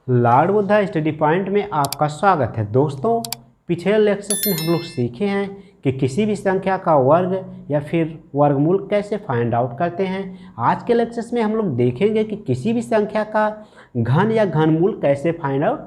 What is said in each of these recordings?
Lord Buddha study point में आपका स्वागत है। दोस्तों, पिछले लेक्चर्स में हम लोग सीखे हैं कि किसी भी संख्या का वर्ग या फिर वर्गमूल कैसे फाइंड आउट करते हैं। आज के लेक्चर्स में हम लोग देखेंगे कि किसी भी संख्या का घन या घनमूल कैसे फाइंड आउट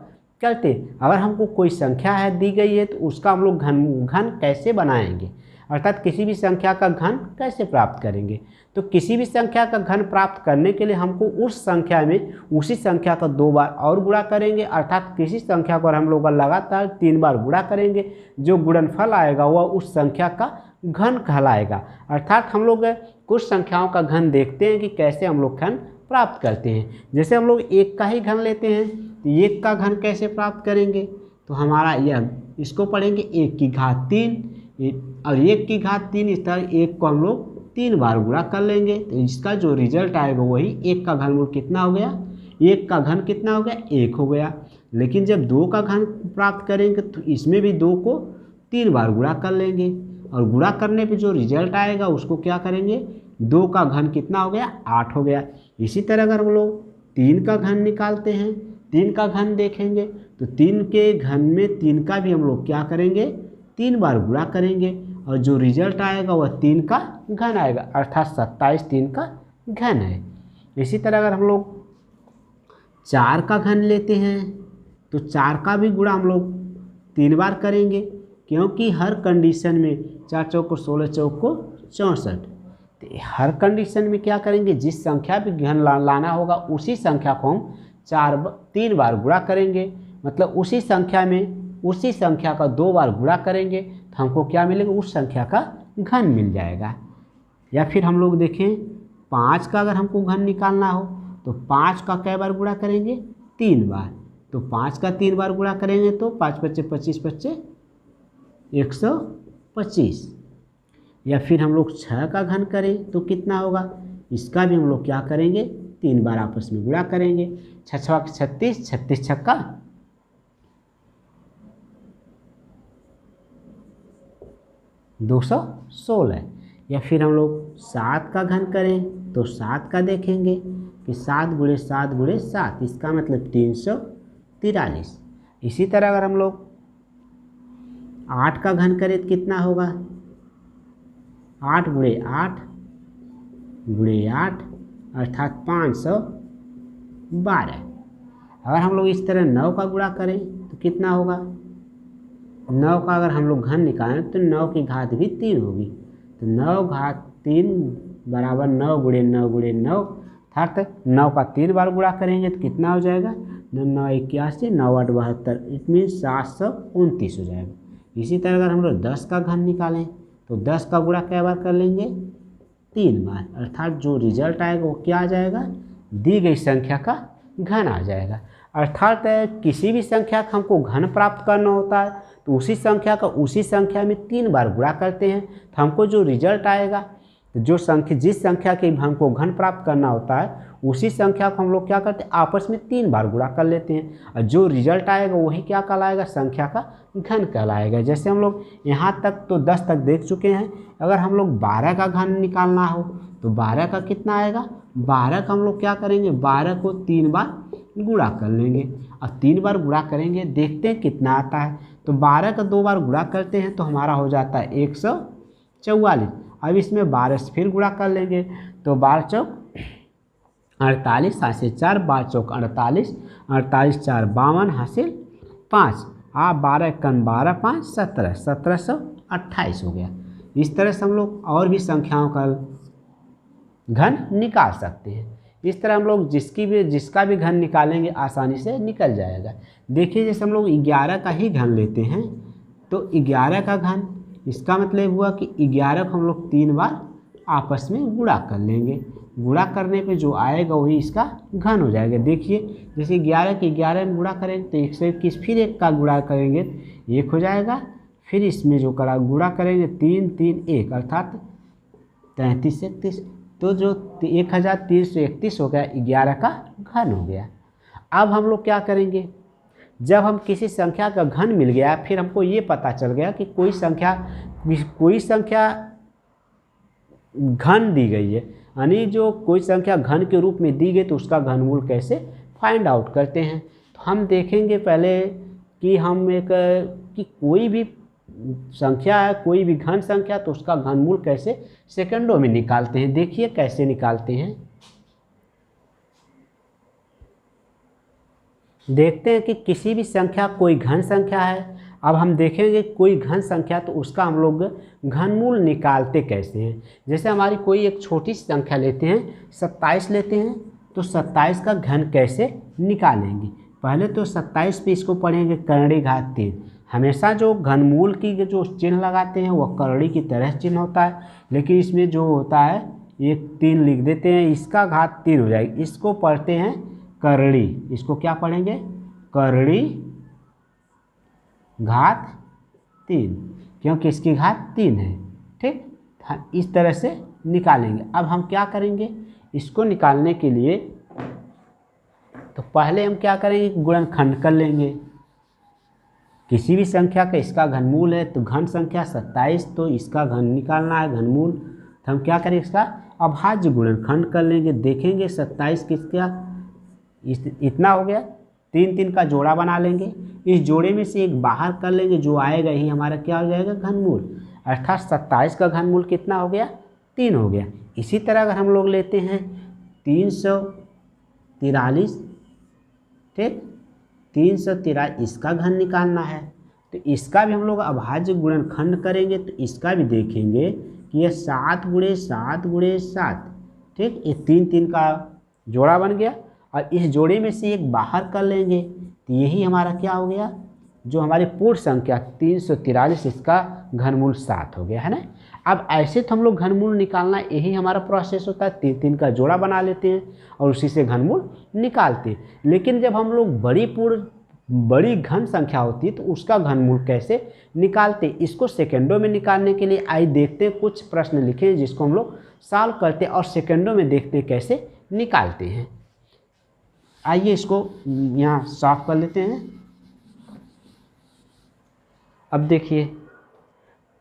करते। अगर हमको कोई संख्या है दी गई है तो उसका हम लोग घन कैसे बनाएंगे, अर्थात किसी भी संख्या का घन कैसे प्राप्त करेंगे। तो किसी भी संख्या का घन प्राप्त करने के लिए हमको उस संख्या में उसी संख्या का 2 बार और गुणा करेंगे, अर्थात किसी संख्या को हम लोग लगातार 3 बार गुणा करेंगे। जो गुणनफल आएगा वह उस संख्या का घन कहलाएगा। अर्थात हम लोग कुछ संख्याओं का घन देखते हैं कि कैसे हम लोग घन प्राप्त करते हैं। जैसे हम लोग 1 का ही घन लेते हैं तो 1 का घन कैसे प्राप्त करेंगे, तो हमारा यह इसको पढ़ेंगे 1 की घात 3 और 1 की घात 3। इस तरह 1 को हम लोग 3 बार गुणा कर लेंगे तो इसका जो रिजल्ट आएगा वही 1 का घनमूल कितना हो गया, 1 का घन कितना हो गया, 1 हो गया। लेकिन जब 2 का घन प्राप्त करेंगे तो इसमें भी 2 को 3 बार गुणा कर लेंगे और गुणा करने पे जो रिजल्ट आएगा उसको क्या करेंगे, 2 का घन कितना हो गया, 8 हो गया। इसी तरह अगर हम लोग 3 का घन निकालते हैं, 3 का घन देखेंगे तो 3 के घन में 3 का भी हम लोग क्या करेंगे, 3 बार गुणा करेंगे और जो रिजल्ट आएगा वह 3 का घन आएगा, अर्थात 27 3 का घन है। इसी तरह अगर हम लोग 4 का घन लेते हैं तो 4 का भी गुणा हम लोग 3 बार करेंगे, क्योंकि हर कंडीशन में 4 चौक 16 चौक 64, तो हर कंडीशन में क्या करेंगे, जिस संख्या भी घन लाना होगा उसी संख्या को हम 3 बार गुणा करेंगे। मतलब उसी संख्या का 2 बार गुणा करेंगे तो हमको क्या मिलेगा, उस संख्या का घन मिल जाएगा। या फिर हम लोग देखें 5 का अगर हमको घन निकालना हो तो 5 का कै बार गुणा करेंगे, 3 बार। तो 5 का 3 बार गुणा करेंगे तो 5 पच्चे 25 पच्चे 125। या फिर हम लोग 6 का घन करें तो कितना होगा, इसका भी हम लोग क्या करेंगे, 3 बार आपस में गुणा करेंगे। 6 छक्का 36, 36 छक्का 216। या फिर हम लोग 7 का घन करें तो 7 का देखेंगे कि 7 गुणे 7 गुणे 7, इसका मतलब 343। इसी तरह अगर हम लोग 8 का घन करें तो कितना होगा, 8 गुणे 8 गुणे 8 अर्थात 512। अगर हम लोग इस तरह 9 का गुणा करें तो कितना होगा, 9 का अगर हम लोग घन निकालें तो 9 की घात भी 3 होगी, तो 9 घात 3 बराबर 9 गुणे 9 गुणे 9, अर्थात 9 का 3 बार गुणा करेंगे तो कितना हो जाएगा, 9 81, 9 8 72, इट मीन 729 हो जाएगा। इसी तरह अगर हम लोग 10 का घन निकालें तो 10 का गुणा कै बार कर लेंगे, 3 बार, अर्थात जो रिजल्ट आएगा वो क्या आ जाएगा, दी गई संख्या का घन आ जाएगा। अर्थात किसी भी संख्या का हमको घन प्राप्त करना होता है तो उसी संख्या में 3 बार गुणा करते हैं तो हमको जो रिजल्ट आएगा, जिस संख्या के हमको घन प्राप्त करना होता है उसी संख्या को हम लोग क्या करते हैं, आपस में 3 बार गुणा कर लेते हैं और जो रिजल्ट आएगा वही क्या कहलाएगा, संख्या का घन कहलाएगा। जैसे हम लोग यहाँ तक तो 10 तक देख चुके हैं। अगर हम लोग 12 का घन निकालना हो तो 12 का कितना आएगा, 12 का हम लोग क्या करेंगे, 12 को 3 बार गुणा कर लेंगे और 3 बार गुणा करेंगे, देखते हैं कितना आता है। तो 12 का 2 बार गुणा करते हैं तो हमारा हो जाता है 144। अब इसमें 12 से फिर गुणा कर लेंगे तो 12 चौक 48, हासिल 4, 12 चौक 48, 48 4 52, हासिल 5, 12 कन 12 5 17, 1728 हो गया। इस तरह से हम लोग और भी संख्याओं का घन निकाल सकते हैं। इस तरह हम लोग जिसका भी घन निकालेंगे आसानी से निकल जाएगा। देखिए जैसे हम लोग 11 का ही घन लेते हैं तो 11 का घन, इसका मतलब हुआ कि 11 को हम लोग 3 बार आपस में गुणा कर लेंगे। गुणा करने पे जो आएगा वही इसका घन हो जाएगा। देखिए जैसे 11 के 11 में गुणा करेंगे तो 121, फिर 1 का गुणा करेंगे 1 हो जाएगा, फिर इसमें जो गुणा करेंगे 3 3 1 अर्थात 33 31, तो जो 1331 हो गया, 11 का घन हो गया। अब हम लोग क्या करेंगे, जब हम किसी संख्या का घन मिल गया, फिर हमको ये पता चल गया कि कोई संख्या घन दी गई है, यानी जो कोई संख्या घन के रूप में दी गई तो उसका घनमूल कैसे फाइंड आउट करते हैं। तो हम देखेंगे पहले कि हम एक कि कोई भी संख्या है, कोई भी घन संख्या, तो उसका घनमूल कैसे सेकंडों में निकालते हैं। देखिए कैसे निकालते हैं। देखते हैं कि किसी भी संख्या कोई घन संख्या है। अब हम देखेंगे कोई घन संख्या तो उसका हम लोग घनमूल निकालते कैसे हैं। जैसे हमारी कोई एक छोटी संख्या लेते हैं, 27 लेते हैं, तो 27 का घन कैसे निकालेंगे। पहले तो 27 पे इसको पढ़ेंगे करड़ी घात 3। हमेशा जो घनमूल की जो चिन्ह लगाते हैं वह करड़ी की तरह चिन्ह होता है, लेकिन इसमें जो होता है एक 3 लिख देते हैं, इसका घात 3 हो जाएगी। इसको पढ़ते हैं करड़ी, इसको क्या पढ़ेंगे, करड़ी घात 3, क्योंकि इसकी घात 3 है। ठीक, इस तरह से निकालेंगे। अब हम क्या करेंगे, इसको निकालने के लिए तो पहले हम क्या करेंगे, गुणनखंड कर लेंगे। किसी भी संख्या का इसका घनमूल है, तो घन संख्या 27, तो इसका घन निकालना है घनमूल, तो हम क्या करेंगे, इसका अभाज्य गुणनखंड कर लेंगे। देखेंगे 27 किसका इतना हो गया, 3 3 का जोड़ा बना लेंगे। इस जोड़े में से एक बाहर कर लेंगे, जो आएगा ही हमारा क्या हो जाएगा, घनमूल। अर्थात 27 का घनमूल कितना हो गया, 3 हो गया। इसी तरह अगर हम लोग लेते हैं 343, ठीक, 343 इसका घन निकालना है, तो इसका भी हम लोग अभाज्य गुणनखंड करेंगे। तो इसका भी देखेंगे कि यह 7 × 7 × 7, ठीक, ये 3 3 का जोड़ा बन गया। और इस जोड़े में से एक बाहर कर लेंगे, तो यही हमारा क्या हो गया, जो हमारी पूर्ण संख्या 343, इसका घनमूल 7 हो गया, है ना। अब ऐसे तो हम लोग घनमूल निकालना, यही हमारा प्रोसेस होता है। 3 3 का जोड़ा बना लेते हैं और उसी से घनमूल निकालते हैं। लेकिन जब हम लोग बड़ी घन संख्या होती है तो उसका घनमूल कैसे निकालते, इसको सेकंडों में निकालने के लिए आइए देखते हैं। कुछ प्रश्न लिखे हैं जिसको हम लोग सॉल्व करते हैं और सेकंडों में देखते हैं कैसे निकालते हैं। आइए इसको यहाँ साफ कर लेते हैं। अब देखिए,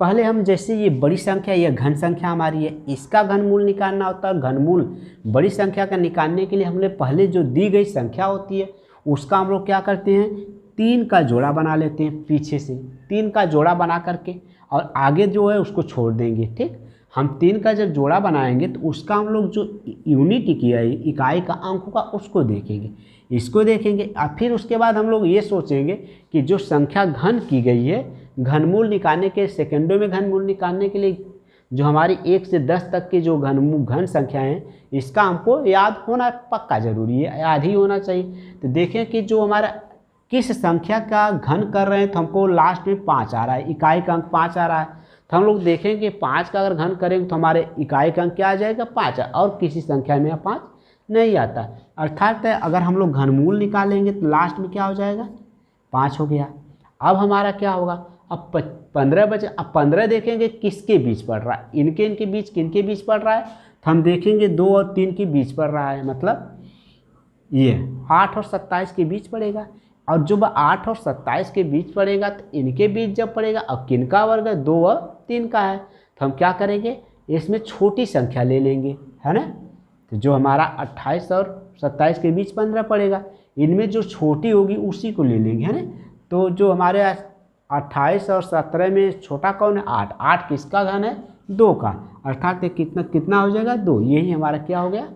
पहले हम जैसे ये बड़ी संख्या, यह घन संख्या हमारी है, इसका घनमूल निकालना होता है। घनमूल बड़ी संख्या का निकालने के लिए हमने पहले जो दी गई संख्या होती है उसका हम लोग क्या करते हैं, 3 का जोड़ा बना लेते हैं। पीछे से 3 का जोड़ा बना करके और आगे जो है उसको छोड़ देंगे। ठीक, हम 3 का जब जोड़ा बनाएंगे तो उसका हम लोग जो यूनिट की है, इकाई का अंक होगा, उसको देखेंगे, इसको देखेंगे। और फिर उसके बाद हम लोग ये सोचेंगे कि जो संख्या घन की गई है, घनमूल निकालने के सेकंडों में घनमूल निकालने के लिए जो हमारी 1 से 10 तक की जो घन संख्या हैं, इसका हमको याद होना पक्का ज़रूरी है, याद ही होना चाहिए। तो देखें कि जो हमारा किस संख्या का घन कर रहे हैं, तो हमको लास्ट में 5 आ रहा है, इकाई का अंक 5 आ रहा है। तो हम लोग देखेंगे 5 का अगर घन करेंगे तो हमारे इकाई का अंक क्या आ जाएगा, 5, और किसी संख्या में 5 नहीं आता। अर्थात अगर हम लोग घनमूल निकालेंगे तो लास्ट में क्या हो जाएगा, 5 हो गया। अब हमारा क्या होगा, अब 15 बचे। अब 15 देखेंगे किसके बीच पड़ रहा है, इनके बीच, किनके बीच पड़ रहा है, तो हम देखेंगे 2 और 3 के बीच पड़ रहा है, मतलब ये 8 और 27 के बीच पड़ेगा। और जब 8 और 27 के बीच पड़ेगा तो इनके बीच जब पड़ेगा, अब किनका वर्ग है, 2 और 3 का है, तो हम क्या करेंगे, इसमें छोटी संख्या ले लेंगे, है ना। तो जो हमारा 28 और 27 के बीच 15 पड़ेगा, इनमें जो छोटी होगी उसी को ले लेंगे, है ना। तो जो हमारे 28 और 17 में छोटा कौन है, 8, 8 किसका घन है, 2 का, अर्थात कितना हो जाएगा, 2। यही हमारा क्या हो गया,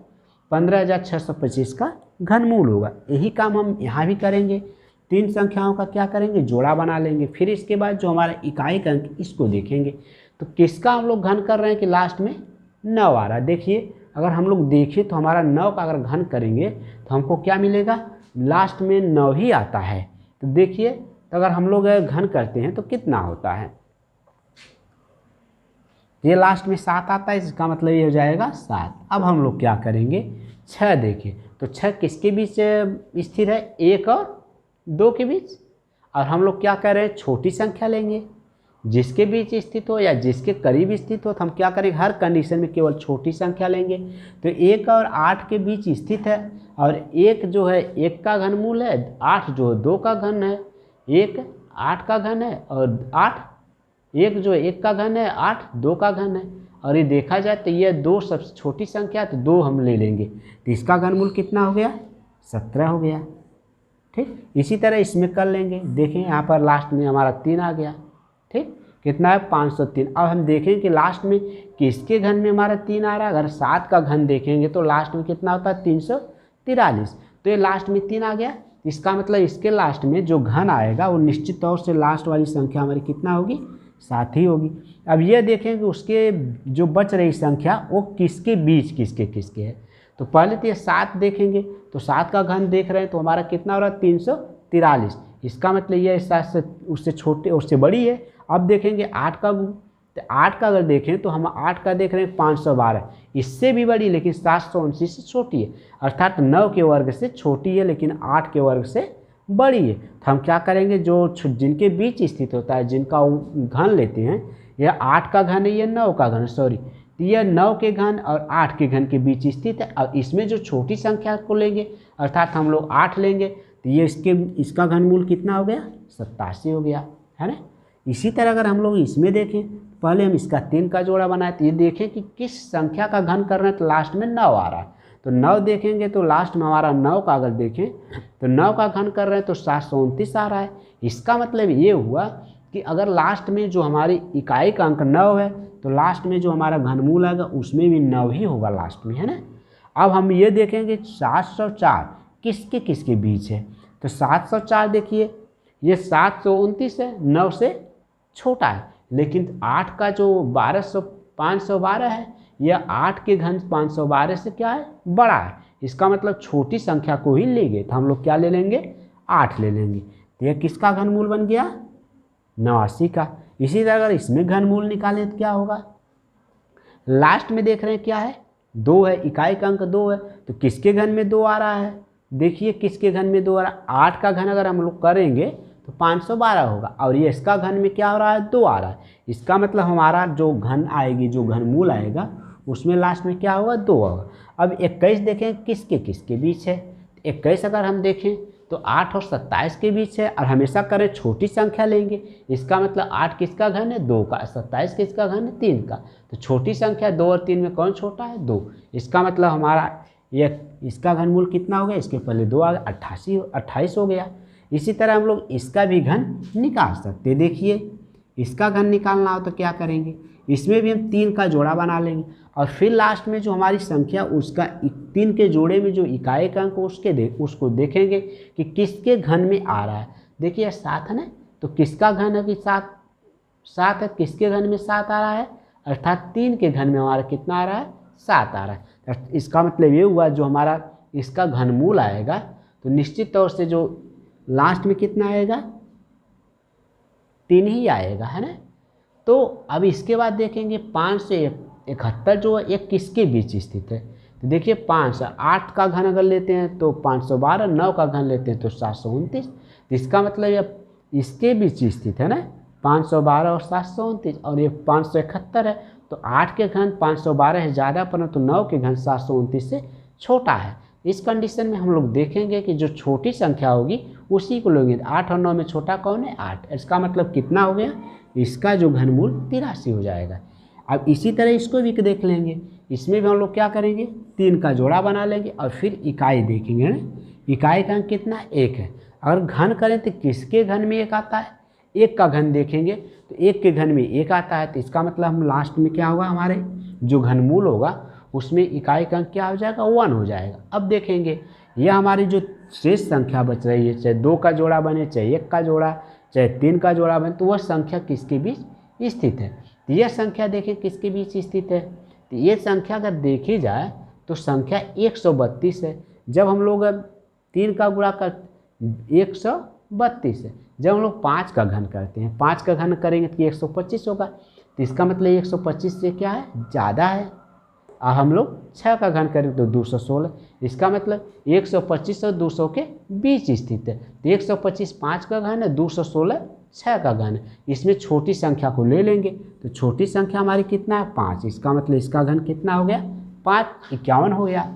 15,625 का घनमूल होगा। यही काम हम यहाँ भी करेंगे। 3 संख्याओं का क्या करेंगे, जोड़ा बना लेंगे। फिर इसके बाद जो हमारा इकाई का अंक, इसको देखेंगे तो किसका हम लोग घन कर रहे हैं कि लास्ट में 9 आ रहा है। देखिए, अगर हम लोग देखें तो हमारा 9 का अगर घन करेंगे तो हमको क्या मिलेगा, लास्ट में 9 ही आता है। तो देखिए, तो अगर हम लोग घन करते हैं तो कितना होता है, ये लास्ट में 7 आता है, इसका मतलब ये हो जाएगा 7। अब हम लोग क्या करेंगे, 6 देखें तो 6 किसके बीच स्थिर है, 1 और 2 के बीच। और हम लोग क्या कर रहे हैं, छोटी संख्या लेंगे, जिसके बीच स्थित हो या जिसके करीब स्थित हो, तो हम क्या करेंगे, हर कंडीशन में केवल छोटी संख्या लेंगे। तो 1 और 8 के बीच स्थित है, और 1 जो है 1 का घनमूल है, 8 जो 2 का घन है, 1 8 का घन है, और 8 1 जो 1 का घन है, 8 2 का घन है। और ये देखा जाए तो ये 2 सबसे छोटी संख्या, तो 2 हम ले लेंगे, तो इसका घनमूल कितना हो गया, 17 हो गया। ठीक, इसी तरह इसमें कर लेंगे। देखें यहाँ पर लास्ट में हमारा 3 आ गया। ठीक, कितना है 503। अब हम देखें कि लास्ट में किसके घन में हमारा 3 आ रहा है। अगर 7 का घन देखेंगे तो लास्ट में कितना होता है 343। तो ये लास्ट में 3 आ गया, इसका मतलब इसके लास्ट में जो घन आएगा वो निश्चित तौर से लास्ट वाली संख्या हमारी कितना होगी 7 ही होगी। अब ये देखें कि उसके जो बच रही संख्या वो किसके बीच किसके है। तो पहले तो ये 7 देखेंगे, तो 7 का घन देख रहे हैं तो हमारा कितना हो रहा है 343। इसका मतलब ये 7 से उससे छोटे उससे बड़ी है। अब देखेंगे 8 का गुण, तो 8 का अगर देखें तो हम 8 का देख रहे हैं 512, इससे भी बड़ी लेकिन 729 से छोटी है, अर्थात 9 के वर्ग से छोटी है लेकिन 8 के वर्ग से बड़ी है। तो हम क्या करेंगे, जो जिनके बीच स्थित होता है, जिनका घन लेते हैं, यह 8 का घन है, यह 9 का घन है, सॉरी, तो यह 9 के घन और 8 के घन के बीच स्थित है। अब इसमें जो छोटी संख्या को लेंगे अर्थात हम लोग 8 लेंगे, तो ये इसका घनमूल कितना हो गया 87 हो गया, है ना। इसी तरह अगर हम लोग इसमें देखें, पहले हम इसका 3 का जोड़ा बनाए, तो ये देखें कि किस संख्या का घन कर रहे हैं, तो लास्ट में 9 आ रहा है। तो 9 देखेंगे तो लास्ट में हमारा 9 का अगर देखें तो 9 का घन कर रहे हैं तो 729 आ रहा है। इसका मतलब ये हुआ कि अगर लास्ट में जो हमारी इकाई का अंक 9 है तो लास्ट में जो हमारा घनमूल आएगा उसमें भी 9 ही होगा लास्ट में, है ना। अब हम ये देखेंगे 704 किसके बीच है, तो 704 देखिए ये 729 है, 9 से छोटा है, लेकिन 8 का जो 512 है यह 8 के घन 512 से क्या है बड़ा है। इसका मतलब छोटी संख्या को ही लेंगे, तो हम लोग क्या ले लेंगे 8 ले लेंगे। तो यह किसका घनमूल बन गया 89 का। इसी तरह अगर इसमें घनमूल निकालें तो क्या होगा, लास्ट में देख रहे हैं क्या है 2 है, इकाई का अंक 2 है, तो किसके घन में 2 आ रहा है, देखिए किसके घन में 2 आ रहा है। 8 का घन अगर हम लोग करेंगे तो 512 होगा और ये इसका घन में क्या हो रहा है 2 आ रहा है। इसका मतलब हमारा जो घन आएगी, जो घनमूल आएगा उसमें लास्ट में क्या होगा 2 होगा। अब 21 देखें किसके बीच है, 21 अगर हम देखें तो 8 और 27 के बीच है, और हमेशा करें छोटी संख्या लेंगे। इसका मतलब 8 किसका घन है 2 का, 27 किसका घन है 3 का, तो छोटी संख्या 2 और 3 में कौन छोटा है 2। इसका मतलब हमारा ये इसका घनमूल कितना हो गया, इसके पहले 2 आ गया 28 हो गया। इसी तरह हम लोग इसका भी घन निकाल सकते हैं। देखिए इसका घन निकालना हो तो क्या करेंगे, इसमें भी हम 3 का जोड़ा बना लेंगे और फिर लास्ट में जो हमारी संख्या उसका 3 के जोड़े में जो इकाई का अंक उसको देखेंगे कि किसके घन में आ रहा है। देखिए 7 है ना, तो किसका घन है कि 7 है, किसके घन में 7 आ रहा है, अर्थात 3 के घन में हमारा कितना आ रहा है 7 आ रहा है। इसका मतलब ये हुआ जो हमारा इसका घनमूल आएगा तो निश्चित तौर से जो लास्ट में कितना आएगा 3 ही आएगा, है ना। तो अब इसके बाद देखेंगे 5 से 71 जो है एक किसके बीच स्थित है, तो देखिए 5 8 का घन अगर लेते हैं तो 512, 9 का घन लेते हैं तो 729, तो इसका मतलब ये इसके बीच स्थित है ना 512 और 729, और ये 571 है, तो 8 के घन 512 है ज़्यादा परंतु 9 के घन 729 से छोटा है। इस कंडीशन में हम लोग देखेंगे कि जो छोटी संख्या होगी उसी को लेंगे। 8 और 9 में छोटा कौन है 8, इसका मतलब कितना हो गया, इसका जो घनमूल 83 हो जाएगा। अब इसी तरह इसको भी देख लेंगे, इसमें भी हम लोग क्या करेंगे 3 का जोड़ा बना लेंगे और फिर इकाई देखेंगे ना, इकाई का अंक कितना 1 है। अगर घन करें तो किसके घन में 1 आता है, 1 का घन देखेंगे तो 1 के घन में 1 आता है, तो इसका मतलब हम लास्ट में क्या होगा हमारे जो घनमूल होगा उसमें इकाई का अंक क्या हो जाएगा 1 हो जाएगा। अब देखेंगे यह हमारी जो शेष संख्या बच रही है, चाहे 2 का जोड़ा बने, चाहे 1 का जोड़ा, चाहे 3 का जोड़ा बने, तो वह संख्या किसके बीच स्थित है। तो यह संख्या देखें किसके बीच स्थित है, तो ये संख्या अगर देखी जाए तो संख्या 132 है। जब हम लोग 3 का गुणा कर 132 है, जब हम लोग 5 का घन करते हैं, 5 का घन करेंगे तो 125 होगा, तो इसका मतलब 125 से क्या है ज़्यादा है। और हम लोग 6 का घन करें तो 216, इसका मतलब 125 और 200 के बीच स्थित है। तो 125 5 का घन है, 216 6 का घन है। इसमें छोटी संख्या को ले लेंगे तो छोटी संख्या हमारी कितना है 5, इसका मतलब इसका घन कितना हो गया 5, 51 हो गया।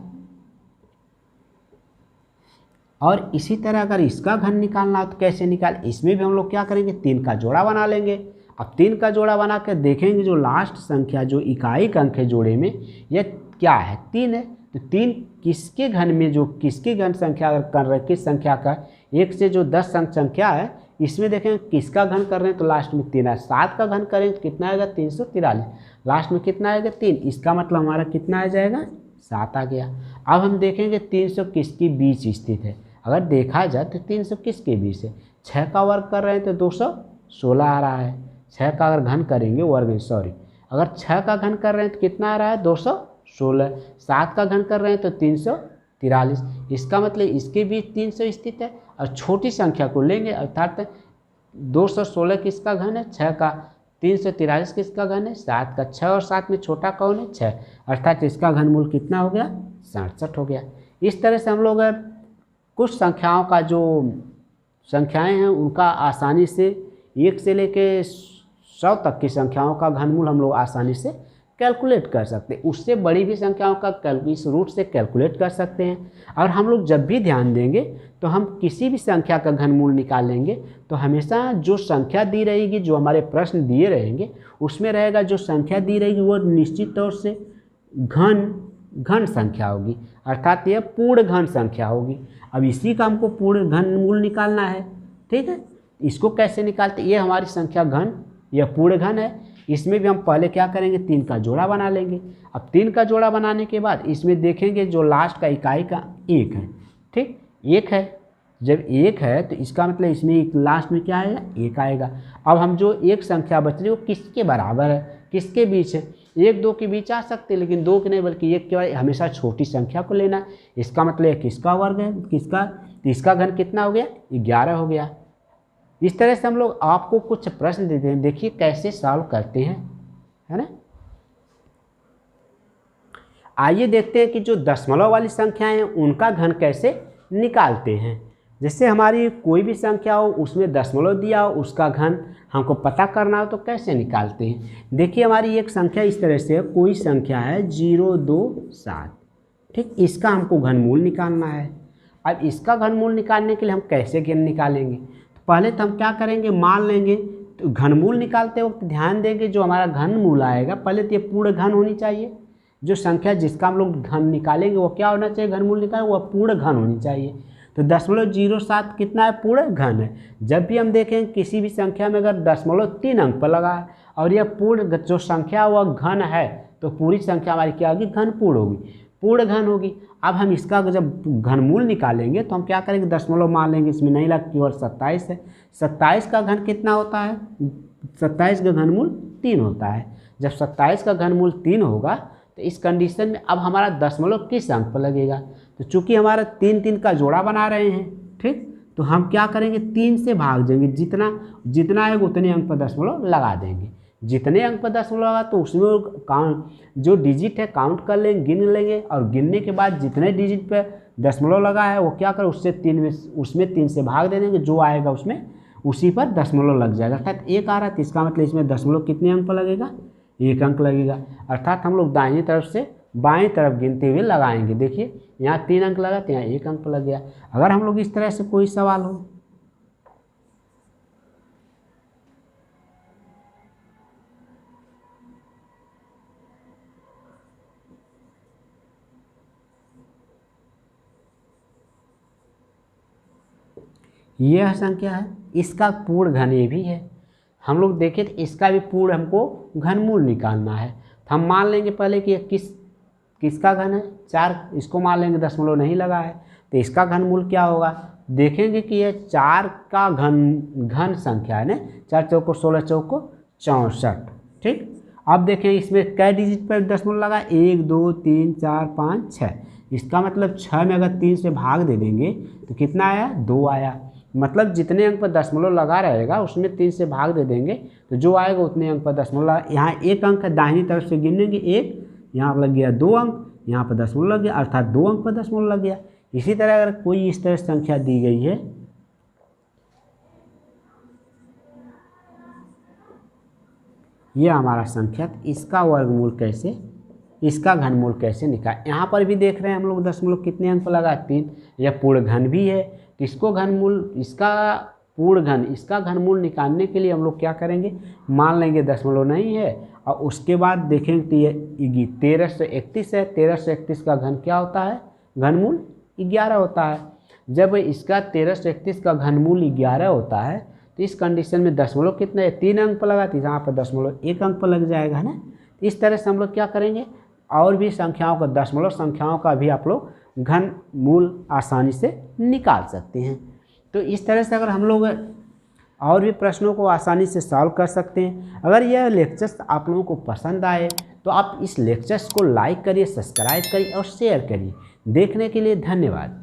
और इसी तरह अगर इसका घन निकालना हो तो कैसे निकाल, इसमें भी हम लोग क्या करेंगे 3 का जोड़ा बना लेंगे। अब 3 का जोड़ा बना कर देखेंगे जो लास्ट संख्या जो इकाई का अंक है जोड़े में यह क्या है 3 है, तो 3 किसके घन में जो किसकी घन संख्या अगर कर रहे किस संख्या का 1 से जो 10 अंक संख्या है इसमें देखें किसका घन कर रहे हैं तो लास्ट में 3 है। 7 का घन करें तो कितना आएगा 343, लास्ट में कितना आएगा 3, इसका मतलब हमारा कितना आ जाएगा 7 आ गया। अब हम देखेंगे 300 किसके बीच स्थित है। अगर देखा जाए तो 300 किसके बीच है, 6 का वर्ग कर रहे हैं तो 216 आ रहा है। 6 का अगर घन करेंगे वर्ग सॉरी अगर 6 का घन कर रहे हैं तो कितना आ रहा है 216, 7 का घन कर रहे हैं तो 343, इसका मतलब इसके बीच 300 स्थित है। और छोटी संख्या को लेंगे अर्थात 216 किसका घन है 6 का, 343 किसका घन है 7 का, 6 और 7 में छोटा कौन है 6, अर्थात इसका घनमूल कितना हो गया 67 हो गया। इस तरह से हम लोग कुछ संख्याओं का जो संख्याएं हैं उनका आसानी से 1 से लेके 100 तक की संख्याओं का घनमूल हम लोग आसानी से कैलकुलेट कर सकते हैं। उससे बड़ी भी संख्याओं का इस रूट से कैलकुलेट कर सकते हैं। और हम लोग जब भी ध्यान देंगे तो हम किसी भी संख्या का घनमूल निकालेंगे तो हमेशा जो संख्या दी रहेगी, जो हमारे प्रश्न दिए रहेंगे उसमें रहेगा जो संख्या दी रहेगी वो निश्चित तौर से घन संख्या होगी, अर्थात यह पूर्ण घन संख्या होगी। अब इसी का हमको पूर्ण घनमूल निकालना है, ठीक है। इसको कैसे निकालते, ये हमारी संख्या घन, यह पूर्ण घन है। इसमें भी हम पहले क्या करेंगे 3 का जोड़ा बना लेंगे। अब 3 का जोड़ा बनाने के बाद इसमें देखेंगे जो लास्ट का इकाई का 1 है, ठीक 1 है। जब 1 है तो इसका मतलब इसमें एक लास्ट में क्या आएगा 1 आएगा। अब हम जो एक संख्या बच रही है वो किसके बराबर है, किसके बीच है, 1 2 के बीच आ सकते हैं लेकिन 2 के नहीं बल्कि 1 के बाद हमेशा छोटी संख्या को लेना। इसका मतलब ये किसका वर्ग है, इसका घन कितना हो गया 11 हो गया। इस तरह से हम लोग आपको कुछ प्रश्न देते हैं, देखिए कैसे सॉल्व करते हैं, है ना। आइए देखते हैं कि जो दशमलव वाली संख्याएं हैं उनका घन कैसे निकालते हैं। जैसे हमारी कोई भी संख्या हो उसमें दशमलव दिया हो, उसका घन हमको पता करना हो तो कैसे निकालते हैं। देखिए हमारी एक संख्या इस तरह से है, कोई संख्या है 027, ठीक, इसका हमको घनमूल निकालना है। अब इसका घनमूल निकालने के लिए हम कैसे घन निकालेंगे, पहले तो हम क्या करेंगे मान लेंगे, तो घनमूल निकालते वक्त ध्यान देंगे जो हमारा घनमूल आएगा पहले तो ये पूर्ण घन होनी चाहिए। जो संख्या जिसका हम लोग घन निकालेंगे वो क्या होना चाहिए, घनमूल निकाले वह पूर्ण घन होनी चाहिए। तो 0.07 कितना है, पूर्ण घन है। जब भी हम देखें किसी भी संख्या में अगर 0.3 अंक पर लगा है और यह पूर्ण जो संख्या वह घन है तो पूरी संख्या हमारी क्या होगी, घन पूर्ण होगी, पूर्ण घन होगी। अब हम इसका जब घनमूल निकालेंगे तो हम क्या करेंगे दशमलव मान लेंगे, इसमें नहीं लग केवल 27 है। 27 का घन कितना होता है, 27 का घनमूल 3 होता है। जब 27 का घनमूल 3 होगा तो इस कंडीशन में अब हमारा दशमलव किस अंक पर लगेगा, तो चूंकि हमारा 3 का जोड़ा बना रहे हैं, ठीक, तो हम क्या करेंगे 3 से भाग देंगे, जितना आएगा उतने अंक पर दशमलव लगा देंगे। जितने अंक पर दशमलव लगा तो उसमें काउंट जो डिजिट है काउंट कर लेंगे, गिन लेंगे, और गिनने के बाद जितने डिजिट पे दशमलव लगा है वो क्या करें उसमें 3 से भाग दे देंगे, जो आएगा उसमें उसी पर दशमलव लग जाएगा। अर्थात 1 आ रहा है तो इसका मतलब इसमें दशमलव कितने अंक पर लगेगा, 1 अंक लगेगा। अर्थात हम लोग दाहिनी तरफ से बाएं तरफ गिनते हुए लगाएंगे। देखिए यहाँ 3 अंक लगा तो यहाँ 1 अंक पर लग गया। अगर हम लोग इस तरह से कोई सवाल हो, यह संख्या है, इसका पूर्ण घन ये भी है, हम लोग देखें तो इसका भी पूर्ण हमको घनमूल निकालना है। तो हम मान लेंगे पहले कि किसका घन है 4, इसको मान लेंगे दशमलव नहीं लगा है तो इसका घनमूल क्या होगा, देखेंगे कि यह 4 का घन संख्या है ना, 4 चौको 16 चौको 64, ठीक। अब देखें इसमें कै डिजिट पर दशमलव लगा, 1 2 3 4 5 6, इसका मतलब 6 में अगर 3 से भाग दे देंगे तो कितना आया 2 आया। मतलब जितने अंक पर दशमलव लगा रहेगा उसमें 3 से भाग दे देंगे तो जो आएगा उतने अंक पर दशमलव। यहाँ 1 अंक है, दाहिनी तरफ से गिनेंगे 1, यहाँ पर लग गया 2 अंक, यहाँ पर दशमलव लग गया, अर्थात 2 अंक पर दशमलव लग गया। इसी तरह अगर कोई इस तरह संख्या दी गई है, यह हमारा संख्या, इसका वर्गमूल कैसे, इसका घनमूल कैसे निकाल। यहाँ पर भी देख रहे हैं हम लोग दशमलव कितने अंक पर लगा 3, यह पूर्ण घन भी है। इसको घनमूल, इसका पूर्ण घन, इसका घनमूल निकालने के लिए हम लोग क्या करेंगे, मान लेंगे दशमलव नहीं है और उसके बाद देखेंगे तो ये 1331 है, 1331 का घन क्या होता है, घनमूल 11 होता है। जब इसका 1331 का घनमूल 11 होता है तो इस कंडीशन में दशमलव कितना है, 3 अंक पर लगा, तो यहाँ पर दशमलव 1 अंक पर लग जाएगा, है ना। तो इस तरह से हम लोग क्या करेंगे, और भी संख्याओं का, दशमलव संख्याओं का भी आप लोग घन मूल आसानी से निकाल सकते हैं। तो इस तरह से अगर हम लोग और भी प्रश्नों को आसानी से सॉल्व कर सकते हैं। अगर यह लेक्चर्स आप लोगों को पसंद आए तो आप इस लेक्चर्स को लाइक करिए, सब्सक्राइब करिए और शेयर करिए। देखने के लिए धन्यवाद।